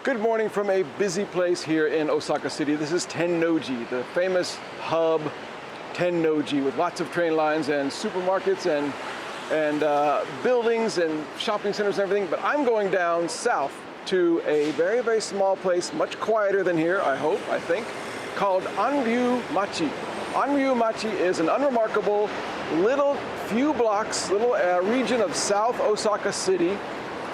Good morning from a busy place here in Osaka City. This is Tennoji, the famous hub Tennoji, with lots of train lines and supermarkets and buildings and shopping centers and everything. But I'm going down south to a very, very small place, much quieter than here, I think, called Anryūmachi. Anryūmachi is an unremarkable little few blocks, little region of South Osaka City.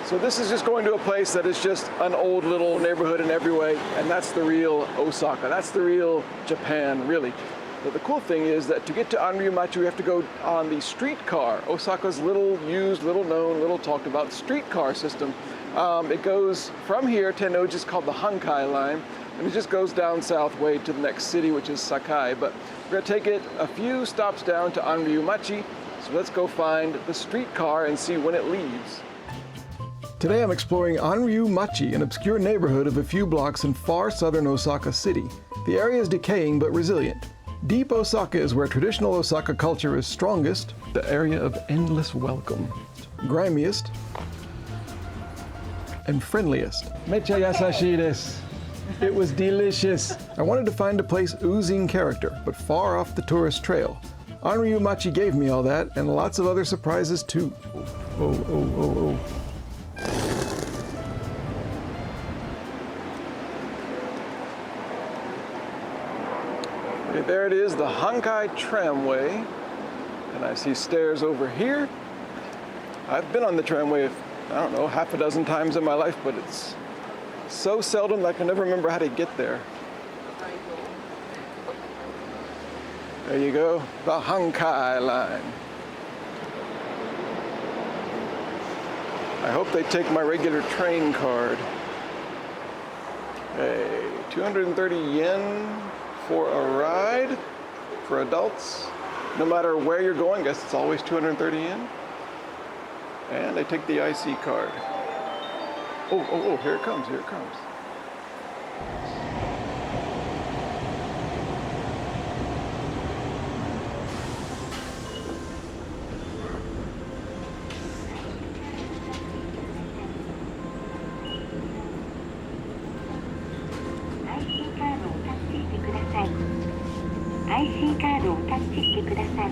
So this is just going to a place that is just an old little neighborhood in every way, and that's the real Osaka. That's the real Japan, really. But the cool thing is that to get to Anryūmachi, we have to go on the streetcar, Osaka's little used, little known, little talked about streetcar system. It goes from here, Tennoji is called the Hankai line, and it just goes down south way to the next city, which is Sakai. But we're going to take it a few stops down to Anryūmachi, so let's go find the streetcar and see when it leaves. Today I'm exploring Anryūmachi, an obscure neighborhood of a few blocks in far southern Osaka City. The area is decaying but resilient. Deep Osaka is where traditional Osaka culture is strongest, the area of endless welcome, grimiest, and friendliest. Mecha yasashii desu. It was delicious. I wanted to find a place oozing character, but far off the tourist trail. Anryūmachi gave me all that, and lots of other surprises too. Oh. Okay, there it is, the Hankai Tramway, and I see stairs over here. I've been on the tramway, I don't know, half a dozen times in my life, but it's so seldom that I can never remember how to get there. There you go, the Hankai line. I hope they take my regular train card. Hey, 230 yen for a ride for adults. No matter where you're going, I guess it's always 230 yen. And they take the IC card. Oh, here it comes, here it comes. IC カードをタッチしてください。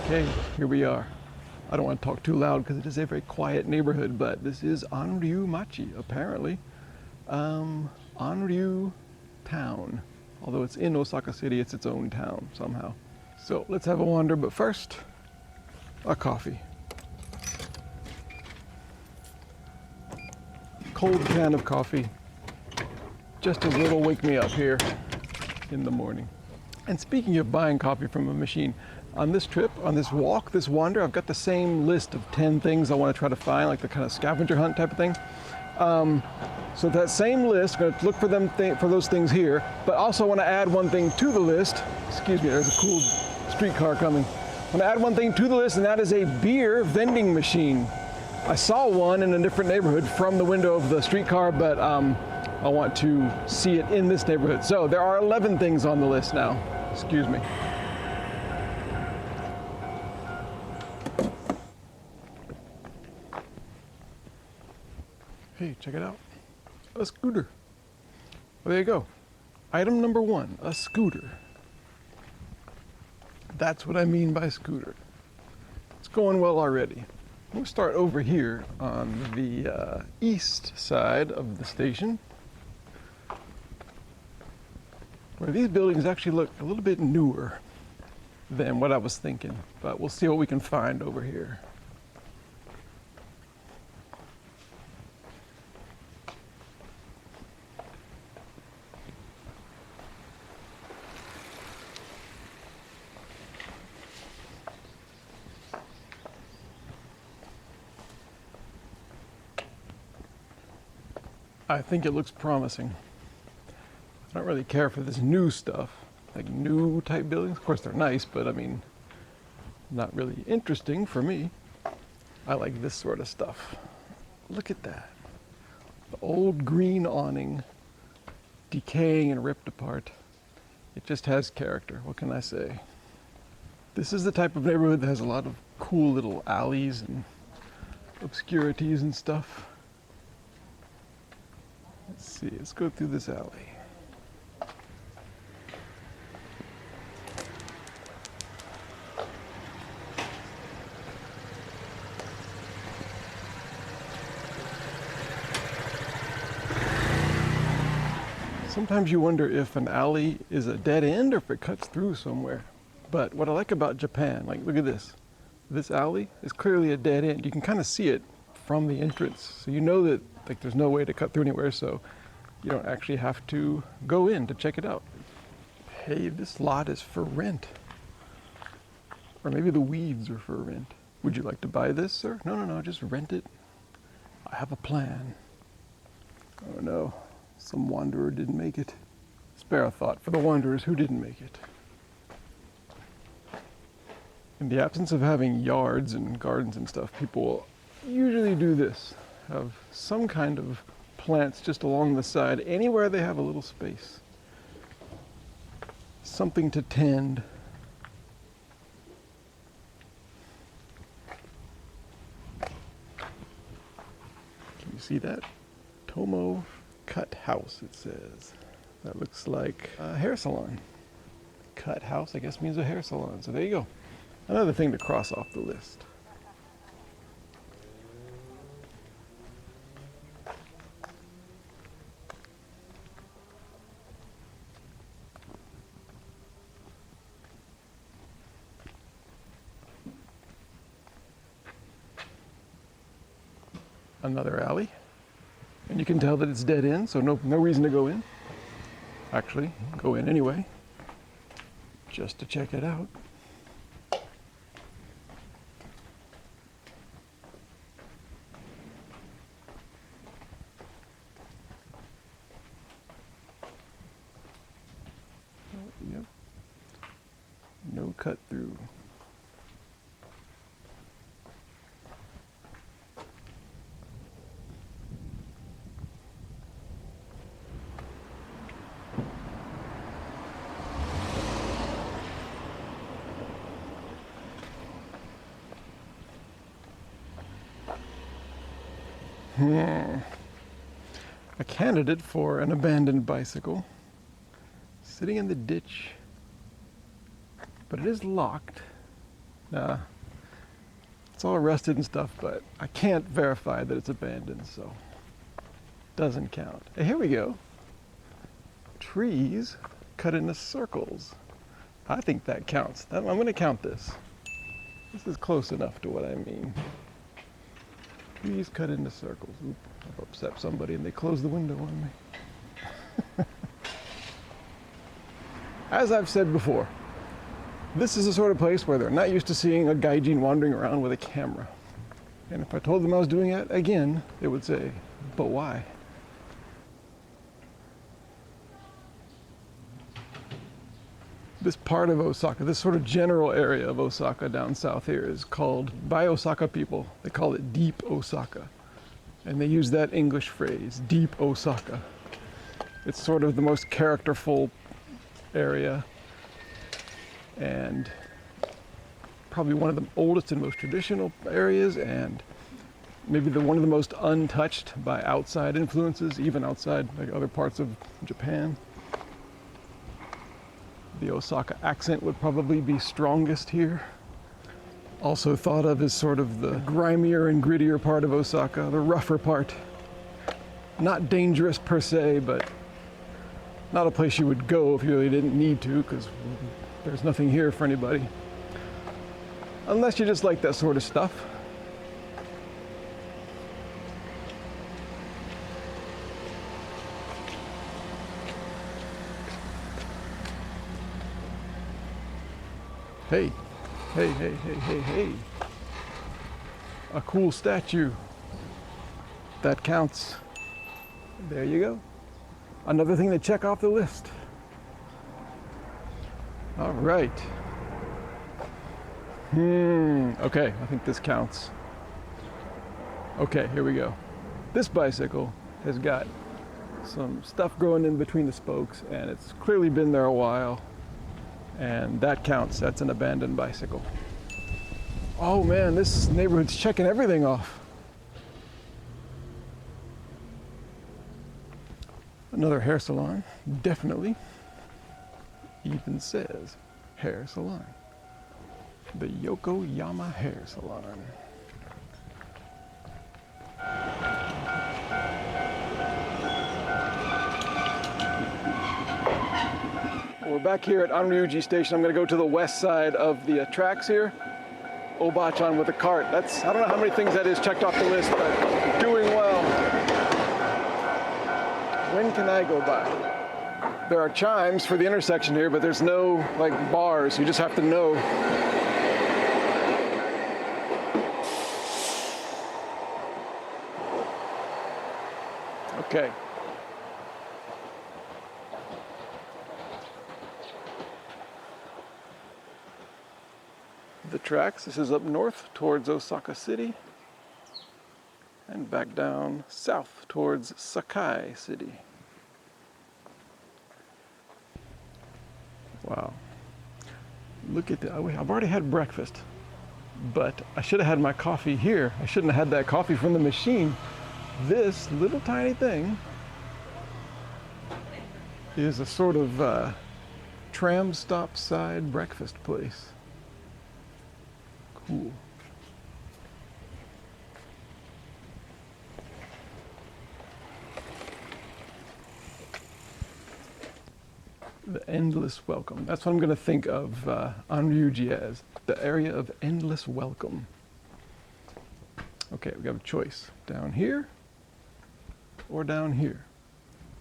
Okay, here we are. I don't want to talk too loud because it is a very quiet neighborhood, but this is Anryūmachi, apparently. Anryu town. Although it's in Osaka City, it's its own town somehow. So let's have a wander, but first, a coffee. Cold can of coffee. Just a little wake me up here in the morning. And speaking of buying coffee from a machine, on this trip, on this walk, this wander, I've got the same list of 10 things I want to try to find, like the kind of scavenger hunt type of thing. So that same list, I'm going to look for them for those things here, but also want to add one thing to the list. Excuse me, there's a cool streetcar coming. I want to add one thing to the list, and that is a beer vending machine. I saw one in a different neighborhood from the window of the streetcar, but I want to see it in this neighborhood. So there are 11 things on the list now. Excuse me. Hey, check it out. A scooter. Well, there you go. Item number 1, a scooter. That's what I mean by scooter. It's going well already. We'll start over here on the east side of the station, where these buildings actually look a little bit newer than what I was thinking, but we'll see what we can find over here. I think it looks promising. I don't really care for this new stuff, like new type buildings. Of course they're nice, but I mean, not really interesting for me. I like this sort of stuff. Look at that. The old green awning, decaying and ripped apart. It just has character, what can I say? This is the type of neighborhood that has a lot of cool little alleys and obscurities and stuff. Let's see, let's go through this alley. Sometimes you wonder if an alley is a dead end or if it cuts through somewhere. But what I like about Japan, like look at this. This alley is clearly a dead end. You can kind of see it from the entrance. So you know that like there's no way to cut through anywhere, so you don't actually have to go in to check it out. Hey, this lot is for rent. Or maybe the weeds are for rent. Would you like to buy this, sir? No, just rent it. I have a plan. Oh no, some wanderer didn't make it. Spare a thought for the wanderers who didn't make it. In the absence of having yards and gardens and stuff, people will usually do this. Have some kind of plants just along the side, anywhere they have a little space. Something to tend. Can you see that? Tomo Cut House, it says. That looks like a hair salon. Cut house, I guess, means a hair salon. So there you go. Another thing to cross off the list. Another alley, and you can tell that it's dead end, so no reason to go in. Actually, go in anyway, just to check it out. Yep, no cut through. A candidate for an abandoned bicycle sitting in the ditch, but it is locked. It's all rusted and stuff, but I can't verify that it's abandoned, so doesn't count. Hey, here we go. Trees cut into circles. I think that counts. I'm going to count this. This is close enough to what I mean. Trees cut into circles. Oop, I've upset somebody and they closed the window on me. As I've said before, this is the sort of place where they're not used to seeing a gaijin wandering around with a camera. And if I told them I was doing it again, they would say, but why? This part of Osaka, this sort of general area of Osaka down south here is called, by Osaka people, they call it Deep Osaka. And they use that English phrase, Deep Osaka. It's sort of the most characterful area and probably one of the oldest and most traditional areas, and maybe one of the most untouched by outside influences, even outside like other parts of Japan. The Osaka accent would probably be strongest here. Also thought of as sort of the grimier and grittier part of Osaka, the rougher part. Not dangerous per se, but not a place you would go if you really didn't need to, because there's nothing here for anybody. Unless you just like that sort of stuff. Hey, hey, hey, hey, hey, hey. A cool statue. That counts. There you go. Another thing to check off the list. All right. Okay, I think this counts. Okay, here we go. This bicycle has got some stuff growing in between the spokes, and it's clearly been there a while. And that counts. That's an abandoned bicycle. Oh man, this neighborhood's checking everything off. Another hair salon, definitely. Even says hair salon. The Yokoyama Hair Salon. We're back here at Anryūmachi station. I'm going to go to the west side of the tracks here. Obachan with a cart. That's, I don't know how many things that is checked off the list, but doing well. When can I go by? There are chimes for the intersection here, but there's no like bars. You just have to know. Okay. The tracks, this is up north towards Osaka City and back down south towards Sakai City. Wow. Look at that. I've already had breakfast, but I should have had my coffee here. I shouldn't have had that coffee from the machine. This little tiny thing is a sort of tram stop side breakfast place. Cool. The endless welcome. That's what I'm going to think of Anryūmachi as. The area of endless welcome. Okay, we have a choice. Down here or down here.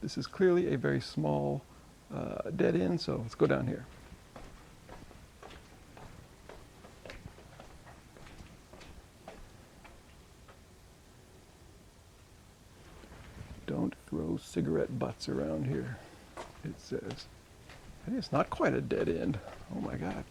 This is clearly a very small dead end, so let's go down here. Don't throw cigarette butts around here, it says. Hey, it's not quite a dead end. Oh my God.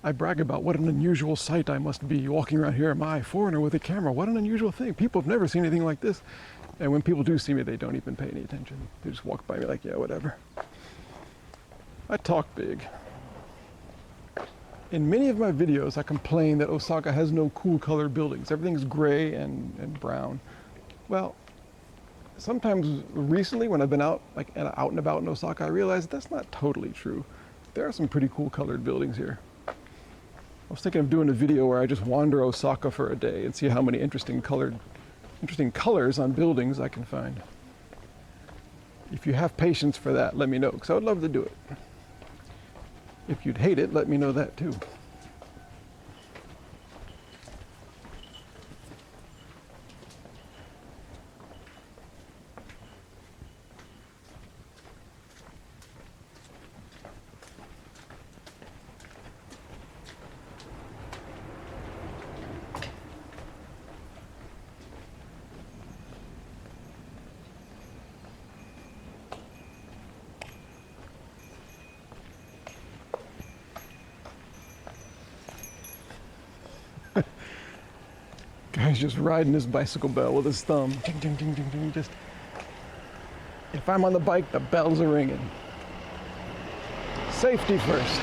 I brag about what an unusual sight I must be walking around here. Am I a foreigner with a camera? What an unusual thing. People have never seen anything like this. And when people do see me, they don't even pay any attention. They just walk by me like, yeah, whatever. I talk big. In many of my videos, I complain that Osaka has no cool colored buildings. Everything's gray and brown. Well, sometimes recently when I've been out and about in Osaka, I realized that's not totally true. There are some pretty cool colored buildings here. I was thinking of doing a video where I just wander Osaka for a day and see how many interesting colors on buildings I can find. If you have patience for that, let me know, because I would love to do it. If you'd hate it, let me know that too. Guy's just riding his bicycle bell with his thumb. Ding, ding, ding, ding, ding. Just, if I'm on the bike, the bells are ringing. Safety first.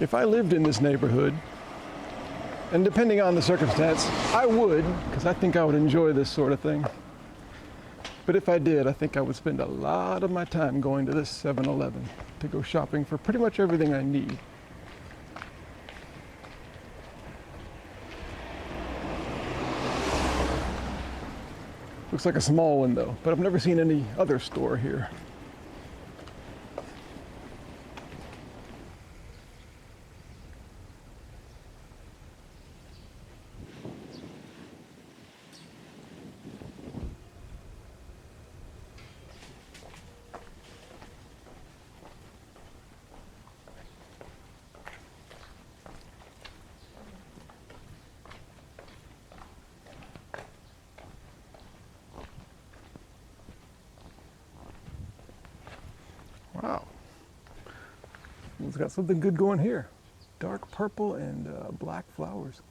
If I lived in this neighborhood And depending on the circumstance, I would, because I think I would enjoy this sort of thing. But if I did, I think I would spend a lot of my time going to this 7-Eleven to go shopping for pretty much everything I need. Looks like a small one though, but I've never seen any other store here. Wow, it's got something good going here. Dark purple and black flowers.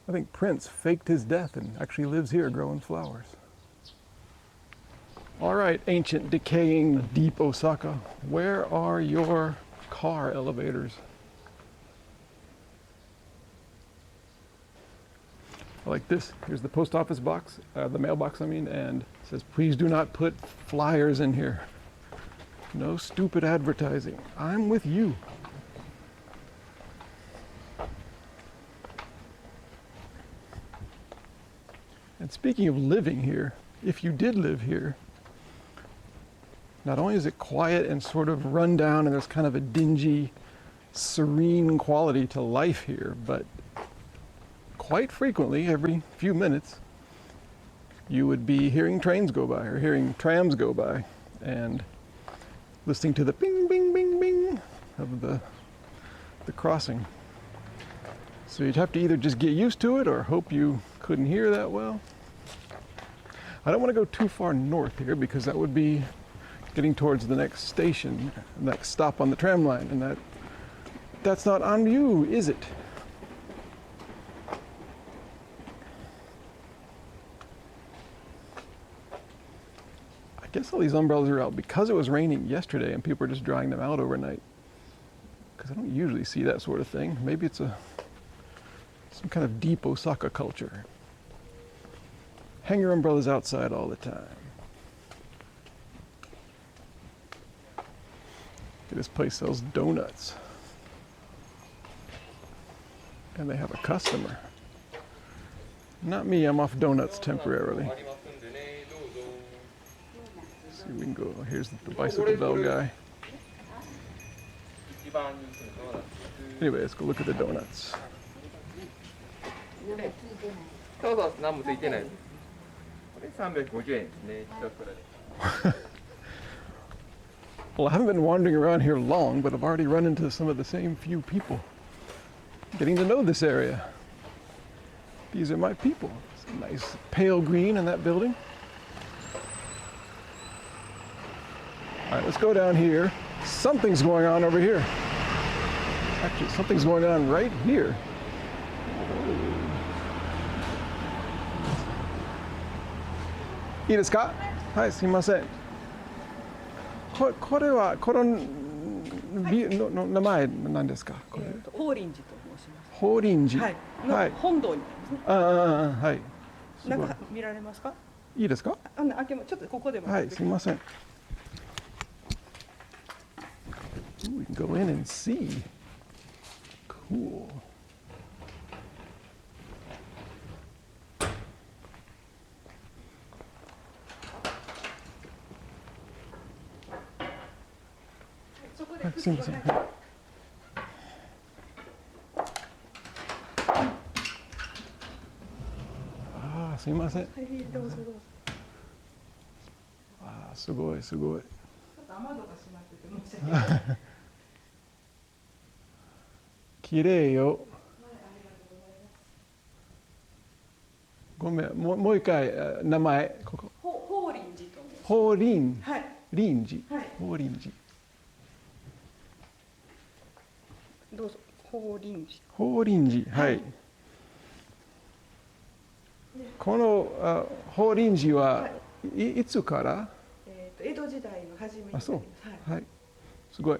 I think Prince faked his death and actually lives here growing flowers. All right, ancient, decaying, deep Osaka, where are your car elevators? I like this. Here's the post office box, the mailbox I mean, and it says, please do not put flyers in here. No stupid advertising. I'm with you. And speaking of living here, if you did live here, not only is it quiet and sort of run down and there's kind of a dingy, serene quality to life here, but quite frequently, every few minutes, you would be hearing trains go by or hearing trams go by and listening to the bing, bing, bing, bing of the crossing. So you'd have to either just get used to it or hope you couldn't hear that well. I don't want to go too far north here because that would be getting towards the next station, next stop on the tram line, and that's not Anryu, is it? I guess all these umbrellas are out because it was raining yesterday and people are just drying them out overnight. Because I don't usually see that sort of thing. Maybe it's some kind of deep Osaka culture. Hang your umbrellas outside all the time. This place sells donuts. And they have a customer. Not me, I'm off donuts temporarily. See, we can go. Here's the bicycle bell guy. Anyway, let's go look at the donuts. Well, I haven't been wandering around here long, but I've already run into some of the same few people. Getting to know this area. These are my people. It's a nice pale green in that building. All right, let's go down here. Something's going on over here. Actually, something's going on right here. Ii desu ka? Hai, sumimasen. これはこのビの名前何ですか？これ。法輪寺と申します。法輪寺。はい。の本堂にですね。はい。中見られますか？いいですか？開けもちょっとここでも。はい、すみません。Ooh, we can go in and see. Cool.すみません。ああ、すみません。はい、どうぞどうぞ。ああ、すごいすごい。ちょっと雨戸が閉まってて申し訳ない。綺麗よ。ごめん、もう一回名前ここ。法輪寺と申します。法輪。はい。輪寺。はい。法輪寺。どうぞ。法輪寺。法輪寺。はい。この法輪寺はいつから？江戸時代の初めに。あ、そう。はい。はい。すごい。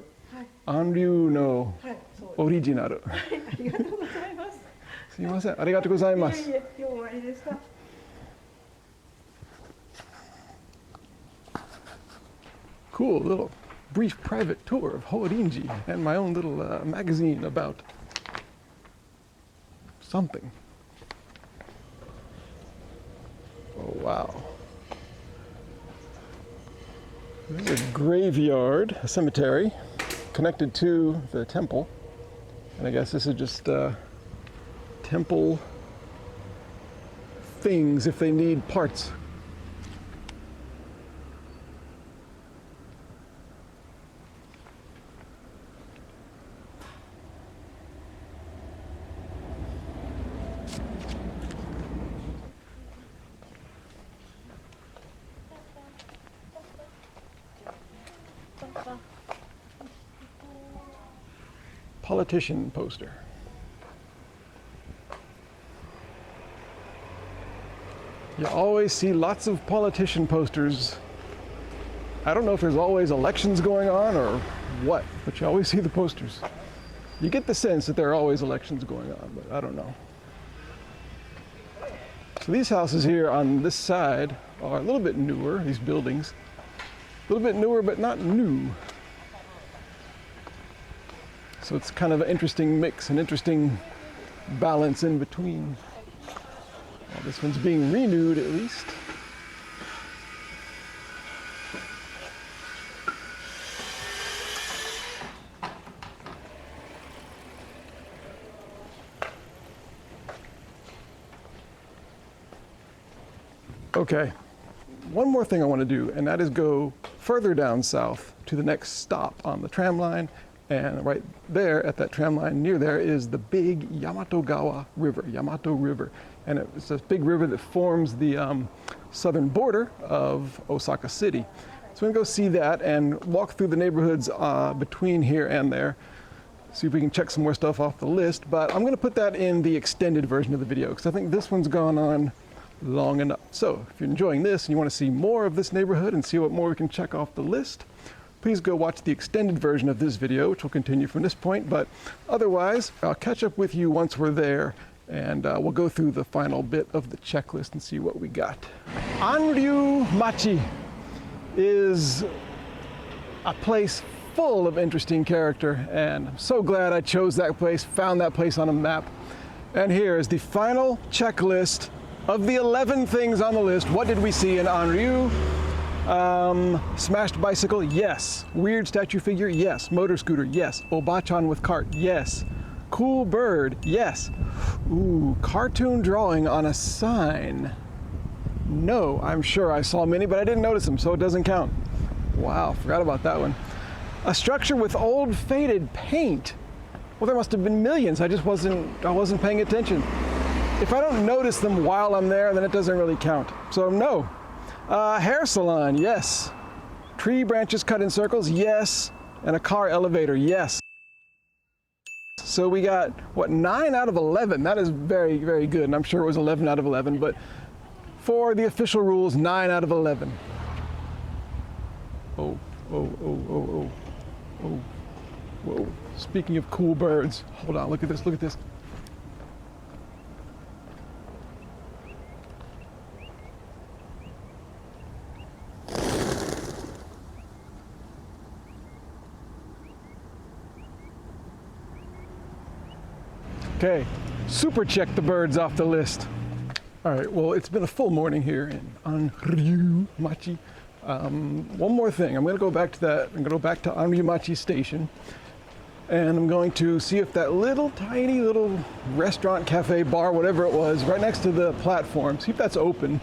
Anryu no はい、そうオリジナル。ありがとうございます。すいません、ありがとうございます。いえいえ、今日終わりでした。Cool little brief private tour of Horinji and my own little magazine about something. Oh, wow. This is a graveyard, a cemetery, connected to the temple. And I guess this is just temple things if they need parts. Politician poster. You always see lots of politician posters. I don't know if there's always elections going on or what, but you always see the posters. You get the sense that there are always elections going on, but I don't know. So these houses here on this side are a little bit newer, these buildings. A little bit newer, but not new. So it's kind of an interesting mix, an interesting balance in between. Well, this one's being renewed at least. Okay, one more thing I want to do, and that is go further down south to the next stop on the tram line. And right there at that tram line near there is the big Yamato River. And it's this big river that forms the southern border of Osaka City. So we're gonna go see that and walk through the neighborhoods between here and there. See if we can check some more stuff off the list. But I'm gonna put that in the extended version of the video because I think this one's gone on long enough. So if you're enjoying this and you wanna see more of this neighborhood and see what more we can check off the list, please go watch the extended version of this video, which will continue from this point. But otherwise, I'll catch up with you once we're there, and we'll go through the final bit of the checklist and see what we got. Anryūmachi is a place full of interesting character, and I'm so glad I chose that place, found that place on a map. And here is the final checklist of the 11 things on the list. What did we see in Anryu? Smashed bicycle, yes. Weird statue figure, yes. Motor scooter, yes. Obachan with cart, yes. Cool bird, yes. Ooh, cartoon drawing on a sign. No, I'm sure I saw many, but I didn't notice them, so it doesn't count. Wow, forgot about that one. A structure with old faded paint. Well, there must have been millions. I wasn't paying attention. If I don't notice them while I'm there, then it doesn't really count. So no. Hair salon, yes. Tree branches cut in circles, yes. And a car elevator, yes. So we got, what, 9 out of 11. That is very, very good. And I'm sure it was 11 out of 11, but for the official rules, 9 out of 11. Oh. Whoa. Speaking of cool birds, hold on, look at this. Okay, super check the birds off the list. All right, well, it's been a full morning here in Anryūmachi. One more thing, I'm gonna go back to Anryūmachi station, and I'm going to see if that tiny little restaurant, cafe, bar, whatever it was, right next to the platform, see if that's open,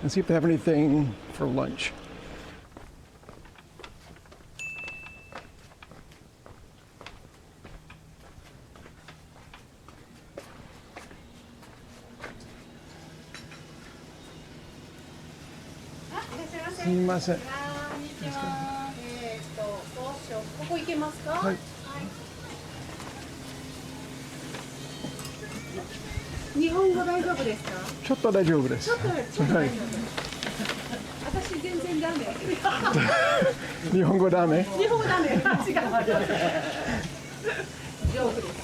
and see if they have anything for lunch.すみません。ここ行けますか？はい。日本語大丈夫ですか？ちょっと大丈夫です。はい。私全然ダメ。日本語ダメ。日本語ダメ。違う。ジョークです。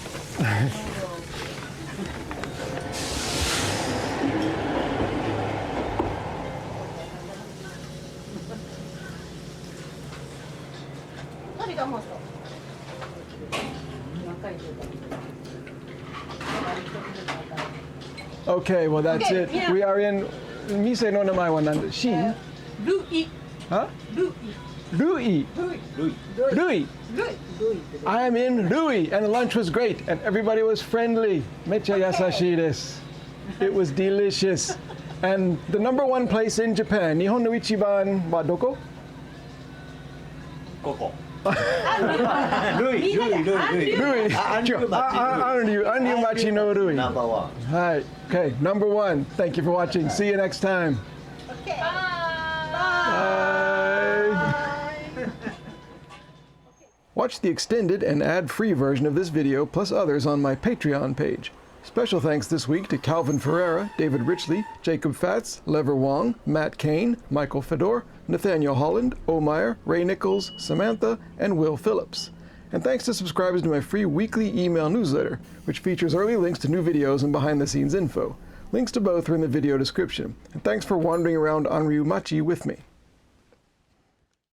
何がますか。Okay, well that's Okay, it. yeah. We are in. 店の名前は何だ。シン。ルイ。Huh? ルイ。ルイ。ルイ。I am in Rui, and the lunch was great, and everybody was friendly. めっちゃ優しいです。It was delicious. And the number one place in Japan, 日本の一番はどこ？ここ。ルイ。Anryūmachi no Rui. Number one. Hi. Okay, number one. Thank you for watching. See you next time. Okay. Bye. Watch the extended and ad-free version of this video plus others on my Patreon page. Special thanks this week to Calvin Ferreira, David Richley, Jacob Fatz, Lever Wong, Matt Kane, Michael Fedor, Nathaniel Holland, Omeyer, Ray Nichols, Samantha, and Will Phillips. And thanks to subscribers to my free weekly email newsletter, which features early links to new videos and behind-the-scenes info. Links to both are in the video description. And thanks for wandering around Anryūmachi with me.